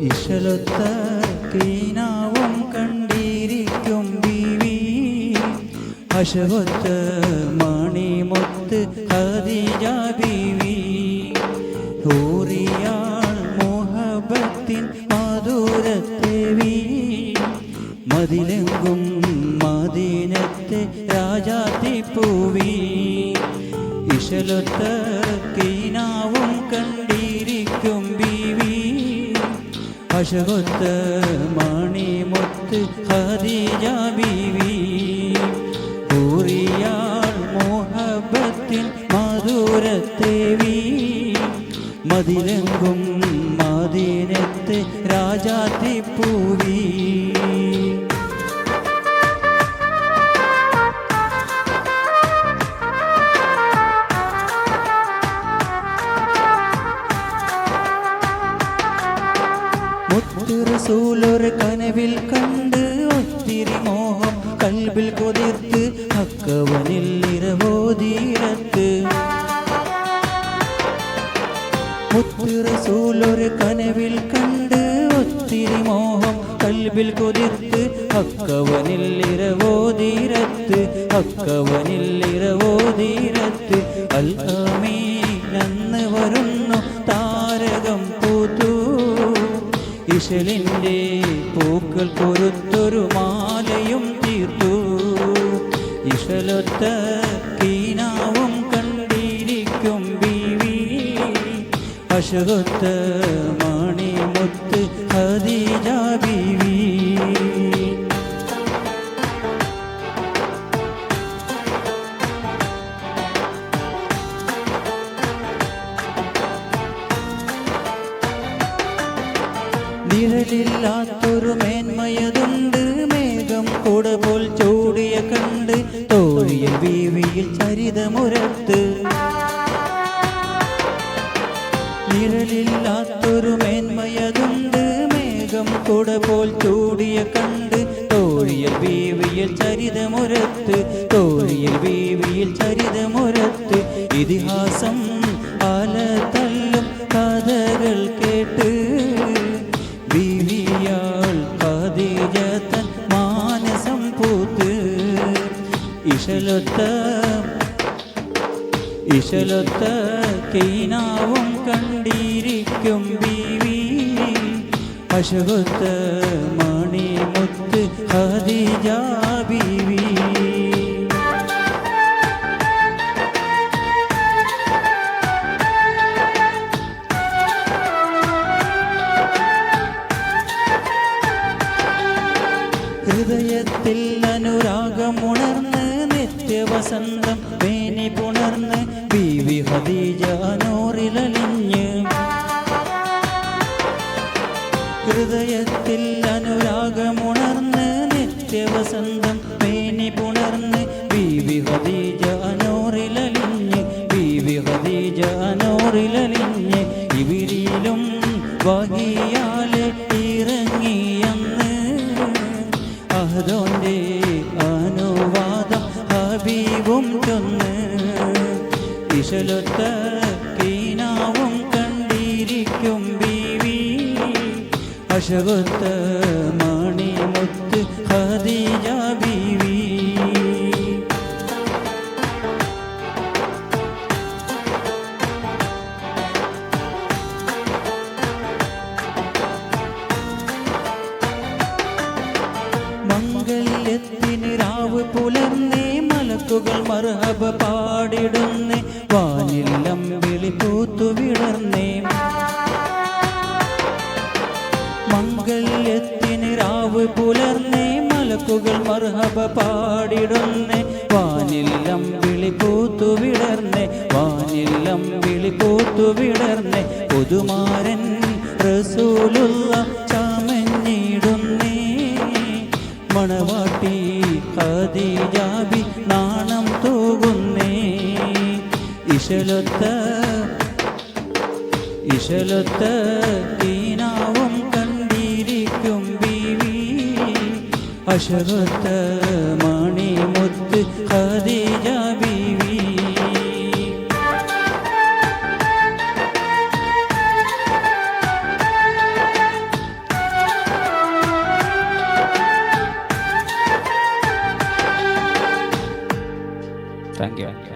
ഇശലൊത്ത കീനാവും കണ്ടിരിക്കും ബീവി അശവത്ത് മണിമുത്ത് ഖദീജ ബീവി ഹൂറിയാൾ മുഹബത്തിൻ മധുരത്തേവി മതിലെങ്കും മദീനത്തെ രാജാത്തിപ്പൂവി ഇശലൊത്ത കീനാവും കണ്ടിരിക്കും ബീവി അശകൊത്ത മണിമുത്ത് ഖദീജ ബീവി ഹൂറിയാൾ മുഹബത്തിൻ മധുരത്തേവി മതിലെങ്കും മദീനത്തെ രാജാത്തിപ്പൂവി റസൂലൊരു കനവിൽ കണ്ട് ഒത്തിരി മോഹം കൽബിൽ കൊതിർത്ത് അക്കവനിൽ ഇരവോതീരത്ത് റസൂലൊരു കനവിൽ കണ്ട് ഒത്തിരി മോഹം കൽബിൽ കൊതിർത്ത് അക്കവനിൽ ഇരവോതീരത്ത് അക്കവനിൽ ഇരവോതീരത്ത് അൽ അമീൻ വരുന്നു താരകം പൂത്തു ഇശലിൻ്റെ പൂക്കൾ കൊരുത്തൊരു മാലയും തീർത്തു ഇശലൊത്ത കീനാവും കണ്ടിരിക്കും ബീവി അശകൊത്ത മണിമുത്ത് ഖദീജ ബീവി നിഴലില്ലാത്തൊരു മേന്മയതുണ്ട് മേഘം കൂട പോൽ ചൂടിയ കണ്ട് തോഴിയ ബീവിയിൽ ചരിതമുരത്ത് നിഴലില്ലാത്തൊരു മേന്മയതുണ്ട് മേഘം കൂട പോൽ ചൂടിയ കണ്ട് തോഴിയ ബീവിയിൽ ചരിതമുരത്ത് തോഴിയ ബീവിയിൽ ചരിതമുരത്ത് ഇതിഹാസം അലതല്ലും കഥകൾ കേട്ട് ബീവിയാൾ ഖദീജ തൻ മാനസം പൂത്ത് ഇശലൊത്ത കീനാവും കണ്ടിരിക്കും ബീവി അശകൊത്ത മണിമുത്ത് ഖദീജ ബീവി ഹൃദയത്തിൽ അനുരാഗമുണർന്ന് നിത്യവസന്തം വേനി പുണർന്ന് ബീവി ഖദീജ നൂറിലലിഞ്ഞ് ഹൃദയത്തിൽ അനുരാഗമുണർന്ന് നിത്യവസന്തം വേനി പുണർന്ന് ബീവി ഖദീജ നൂറിലലിഞ്ഞ് ബീവി ഖദീജ നൂറിലലിഞ്ഞ് ഇവരിലും വഹിയാലെ ഇറങ്ങിയെന്ന് അഹദോന്റെ അനുവാദം ഹബീബും ചൊന്ന് ഇശലൊത്ത കീനാവും കണ്ടിരിക്കും ബീവി അശകൊത്ത മണിമുത്ത് ഖദീജ ബീവി മംഗല്യത്തിന് രാവ് പുലർന്നേ മലക്കുകൾ മർഹബ പാടിടുന്നേ വാനില്ലം വിളി പൂത്തു വിടർന്നേ മംഗല്യത്തിന് രാവ് പുലർന്നേ മലക്കുകൾ മർഹബ പാടിടുന്നേ വാനില്ലം വിളി പൂത്തു വിടർന്നേ വാനില്ലം വിളി പൂത്തു വിടർന്നേ പുതുമാരൻ റസൂലുള്ള ചാമഞ്ഞിടുന്നേ മണവാട്ടി ഖദീജ ബി നാണം തൂകുന്നേ ഇശലൊത്ത കീനാവും കണ്ടിരിക്കും ബീവി അശകൊത്ത മണിമുത്ത് ഖദീജ ബീവി താങ്ക് യു.